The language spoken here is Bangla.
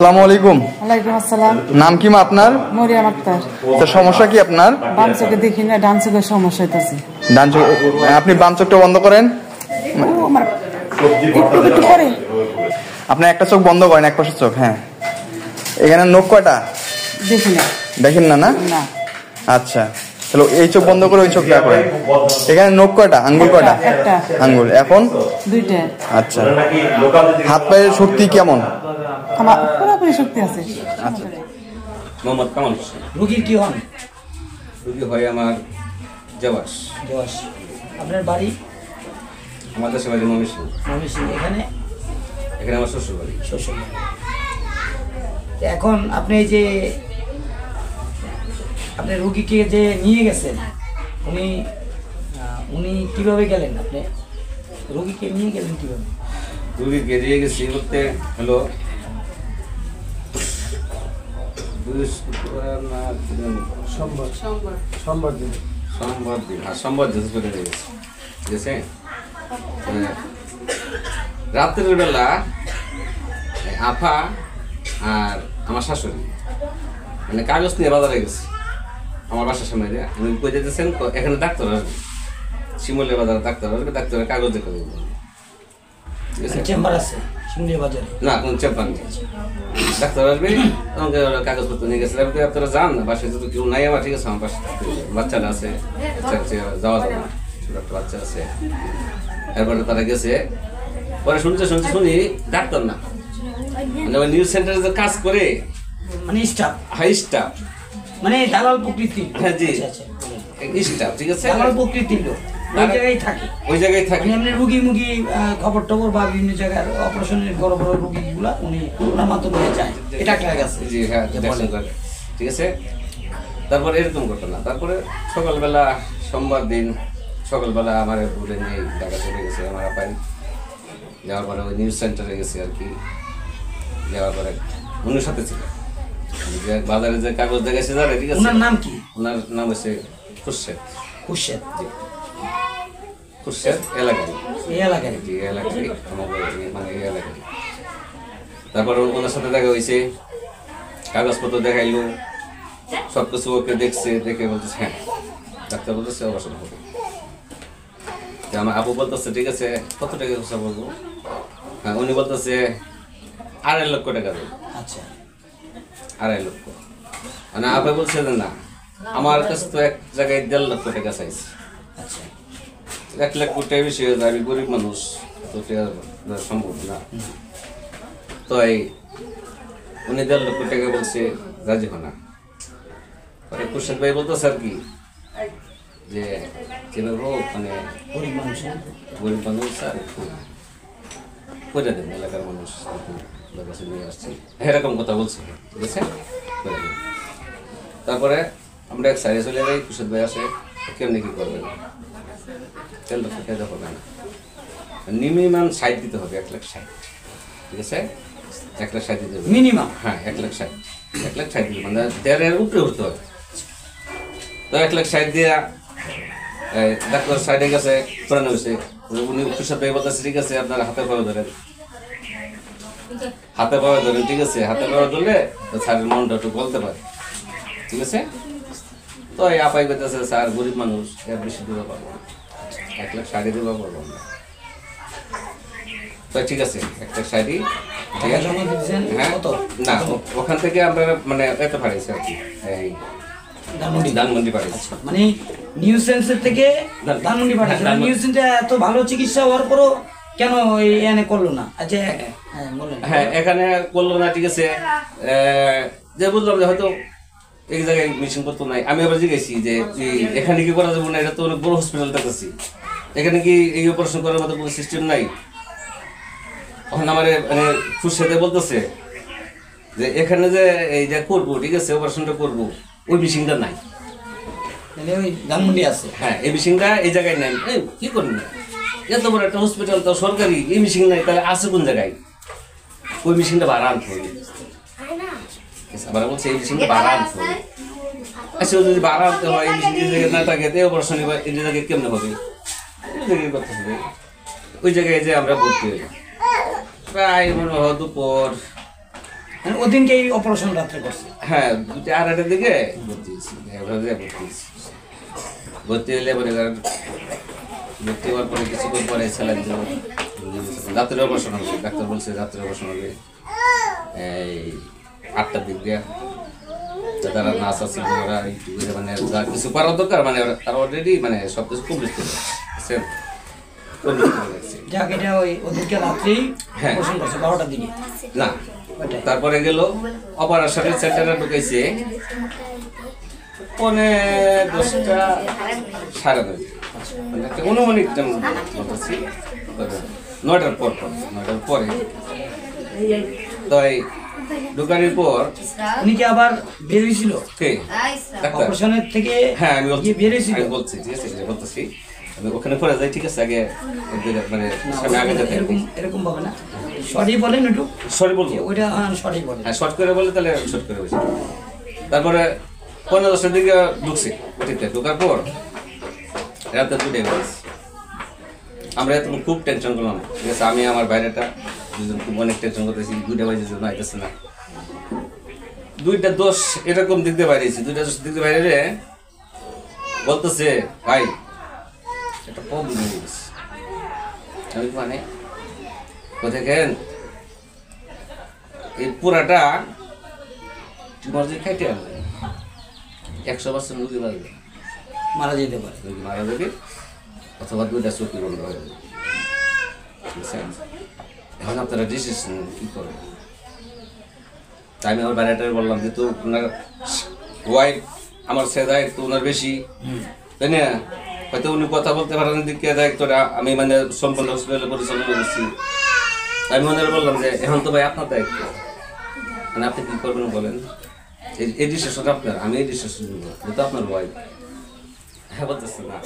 আসসালামু আলাইকুম। ওয়ালাইকুম আসসালাম। নাম কি মা আপনার? মরিয়াম আক্তার। তো সমস্যা কি আপনার? বাম চোখে দেখি না, ডান চোখে সমস্যা হইতাছে। ডান চোখ, আপনি বাম চোখটা বন্ধ করেন। আপনি একটা চোখ বন্ধ করেন, এক পাশের চোখ। হ্যাঁ, এখানে নখ কয়টা? দেখি না। দেখেন না? না, আচ্ছা, তাহলে এই চোখ বন্ধ করে ওই চোখটা করেন। এখানে নখ কয়টা? আঙ্গুল কয়টা? একটা আঙ্গুল। এখন দুইটা। আচ্ছা, হাত পায়ের শক্তি কেমন? আমার পুরোপুরি শক্তি আছে। আচ্ছা, মোহাম্মদ কামাল। রোগীর কি হন? রোগী হয় আমার জবাস। আপনার বাড়ি? আমাদের সে বাড়ি ময়মনসিংহ। এখানে আমার শ্বশুর বাড়ি। এখন আপনি যে আপনার রোগীকে যে নিয়ে গেছেন, উনি কিভাবে গেলেন? আপনি রোগীকে নিয়ে গেলেন কিভাবে? রোগীকে নিয়ে গেছি বলতে হলো সোমবার দিন হসপিটালে গেছি। ঠিক আছে, রাত্রের বেলা আফা আর আমার শাশুড়ি মানে কাগজ নিয়ে বাজারে গেছে আমার বাসার সামনে দিয়ে। উনি কই যেতেছেন, এখানে ডাক্তার আসবে, শিমুলিয়া বাজারে ডাক্তার আসবে, ডাক্তারের কাগজ দেখে দেবো। চেম্বার আছে শিমুলিয়া বাজারে? না, কোনো চেম্বার নেই। ডাক্তার আসবে, আমাকে কাগজপত্র নিয়ে গেছিলাম। আপনারা যান না, বাসায় যদি কেউ নাই আমার, ঠিক আছে, আমার পাশে বাচ্চারা আছে, যাওয়া যাবে না, ছোট একটা বাচ্চা আছে। এরপরে তারা গেছে, পরে শুনি ডাক্তার না, মানে ওই নিউজ সেন্টারে যে কাজ করে, মানে স্টাফ, হাই স্টাফ, মানে দালাল প্রকৃতি। হ্যাঁ জি, স্টাফ, ঠিক আছে, দালাল প্রকৃতির লোক ওই জায়গায় থাকে। মানে রুগী খবর টবর বা বিভিন্ন জায়গায় অপারেশনের বড় বড় রুগীগুলা উনি ওনার মাধ্যমে যায়। এটা একটা গেছে। জি হ্যাঁ, ঠিক আছে। তারপরে এরকম ঘটনা। তারপরে সকালবেলা সোমবার দিন সকালবেলা আমার ঘুরে নিয়ে ঢাকা চলে গেছে আমার আপাই। যাওয়ার পরে ওই নিউজ সেন্টারে গেছি আর কি। যাওয়ার পরে উনির সাথে ছিল বাজারে যে কাগজ দেখাইছে যারা, ঠিক আছে। ওনার নাম কি? ওনার নাম হচ্ছে খুরশেদ। খুরশেদ, জি, খুরশেদ এলাকায়, এই এলাকায়, জি এলাকায়, আমাদের মানে এই এলাকায়। তারপর ওনার সাথে দেখা হয়েছে, কাগজপত্র দেখাইলো, সব কিছু ওকে দেখছে, দেখে বলতেছে হ্যাঁ, ডাক্তার বলতেছে অপারেশন হবে। আমার আপু বলতেছে ঠিক আছে, কত টাকা খরচা বলবো? হ্যাঁ, উনি বলতেছে 2.5 লক্ষ টাকা দেবো। আচ্ছা, 2.5 লক্ষ। মানে আপু বলছে না, আমার কাছে তো এক জায়গায় 1.5 লক্ষ টাকা চাইছে। আচ্ছা, 1 লক্ষ টাকা বেশি হয়ে যায়, আমি গরিব মানুষ, তো সম্ভব না। তো এই উনি 1.5 লক্ষ টাকা বলছে, রাজি হো না। পরে খুরশেদ ভাই বলতেছে আর কি যে মানে গরিব মানুষ আর করে দেন, এলাকার মানুষ কাছে নিয়ে আসছি, এরকম কথা বলছে, ঠিক আছে। তারপরে আমরা এক সাইডে চলে যাই, খুরশেদ ভাই আসে, কেমনি কি করবেন? 1.5 লক্ষ টাকা হবে না, মিনিমাম 60 দিতে হবে, 1,60,000, ঠিক আছে, 1,60,000 দিতে হবে মিনিমাম। হ্যাঁ, 1,60,000 দিতে, মানে 1.5 উপরে উঠতে হবে। তো 1,60,000 দিয়া ডাক্তার সাইডে গেছে, পুরানো হয়েছে। উনি খুরশেদ ভাই বলতেছে ঠিক আছে, আপনার হাতে পাওয়া ধরেন, ঠিক আছে, হাতে পাওয়া ধরলে স্যারের মনটা একটু বলতে পারে, ঠিক আছে। তো এই আপাই বলতেছে স্যার গরিব মানুষ, এর বেশি দিতে পারবো না, 1,60,000 দিতে পারবো না। তো ঠিক আছে, 1,60,000। হ্যাঁ, না ওখান থেকে আমরা মানে এত পাঠাইছি আর কি, এই ধানমন্ডি পাঠাইছি, মানে নিউ সেন্সের থেকে ধানমন্ডি পাঠাইছে। নিউ সেন্সে এত ভালো চিকিৎসা হওয়ার পরও কেন এখানে করলো না? আচ্ছা, হ্যাঁ, এখানে করলো না, ঠিক আছে। যে বুঝলাম যে হয়তো এক জায়গায় মেশিন পত্র নাই। আমি আবার জিজ্ঞেসি যে এখানে কি করা যাবে না, এটা তো অনেক বড় হসপিটাল দেখতেছি, এখানে কি এই অপারেশন করার মতো কোনো সিস্টেম নাই? তখন আমার মানে খুরশেদে বলতেছে যে এখানে যে এই যে করবো, ঠিক আছে, অপারেশনটা করবো, ওই মেশিনটা নাই, ওই ধানমন্ডি আছে। হ্যাঁ, এই মেশিনটা এই জায়গায় নাই। কি করবি, এত বড় একটা হসপিটাল, তো সরকারি, এই মেশিন নাই, তাহলে আছে কোন জায়গায়? ওই মেশিনটা ভাড়া আনতে হবে। আবার বলছে এই মেশিনটা ভাড়া আনতে হবে। আচ্ছা, যদি ভাড়া আনতে হয়, এই মেশিন যে জায়গায় না থাকে, অপারেশন এই জায়গায় কেমনে হবে? ওই জায়গায় করতে হবে। ওই জায়গায় যে আমরা ভর্তি হই, প্রায় মনে হয় দুপুর মানে ওদিনকে এই অপারেশন রাত্রে করছে। হ্যাঁ 2:30টার দিকে ভর্তি হয়েছি, ভর্তি হলে পরে ভর্তি হওয়ার পরে কিছুক্ষণ পরে স্যালাইন দিল, রাত্রে অপারেশন হবে, ডাক্তার বলছে রাত্রে অপারেশন হবে এই 8টার দিক দিয়ে। যারা নার্স আছে ওরা একটু মানে যা কিছু করার দরকার মানে তারা অলরেডি মানে সব কিছু কমপ্লিট করে রাখছে। যাক এটা ওই ওদিনকে রাত্রেই হ্যাঁ। অপারেশন করছে 12টার দিকে না, তারপরে গেল অপারেশনের সেন্টারে ঢুকাইছে 10:30 9:30 মানে একটা অনুমানিক বলতেছি 9টার পরে তাই ঢুকানোর পর উনি কি আবার বের হয়েছিল কে ডাক্তার? অপারেশনের থেকে? হ্যাঁ আমি বলছি, বের হয়েছিল। আমি বলছি ঠিক আছে, বলতেছি আমি ওখানে পরে যাই ঠিক আছে, আগে মানে সামনে আগে যেতে এরকম এরকম ভাবে না, সরি বলেন একটু, সরি বলবো, ওইটা সরি বলেন। হ্যাঁ শর্ট করে বলে তাহলে শর্ট করে বলছি। তারপরে 15-10টার দিকে ঢুকছি, ওটিতে ঢোকার পর রাতে 2টায় বেড়েছি। আমরা তখন খুব টেনশন করলাম, ঠিক আছে আমি আমার বাইরেটা দুজন খুব অনেক টেনশন করতেছি, 2টা বাজে না আইতেছে না, 2:10 এরকম দিকতে বাইরেছি। 2:10 দিকতে বাইরে বলতেছে ভাই একটা প্রবলেম হয়ে গেছে। আমি মানে কোথায় গেলেন এই পুরাটা টিউমার যে খাইতে হবে 100% রুগী বাড়বে, মারা যেতে পারে। রুগী মারা যাবে অথবা 2টা চোখই বন্ধ হয়ে যাবে। বুঝছেন? এখন আপনারা ডিসিশন কি করবেন? তাই আমি আমার বাইরেটারে বললাম যে তো ওনার ওয়াইফ আমার সে দায়িত্ব ওনার বেশি, তাই না? হয়তো উনি কথা বলতে পারেন দিকে দায়িত্বটা আমি মানে সম্পূর্ণ হসপিটালে পরিচালনা করছি। আমি ওনারা বললাম যে এখন তো ভাই আপনার দায়িত্ব, মানে আপনি কি করবেন বলেন, এই ডিসিশন আপনার, আমি এই ডিসিশন নেবো, যেহেতু আপনার ওয়াইফ। হ্যাঁ বলতেছে না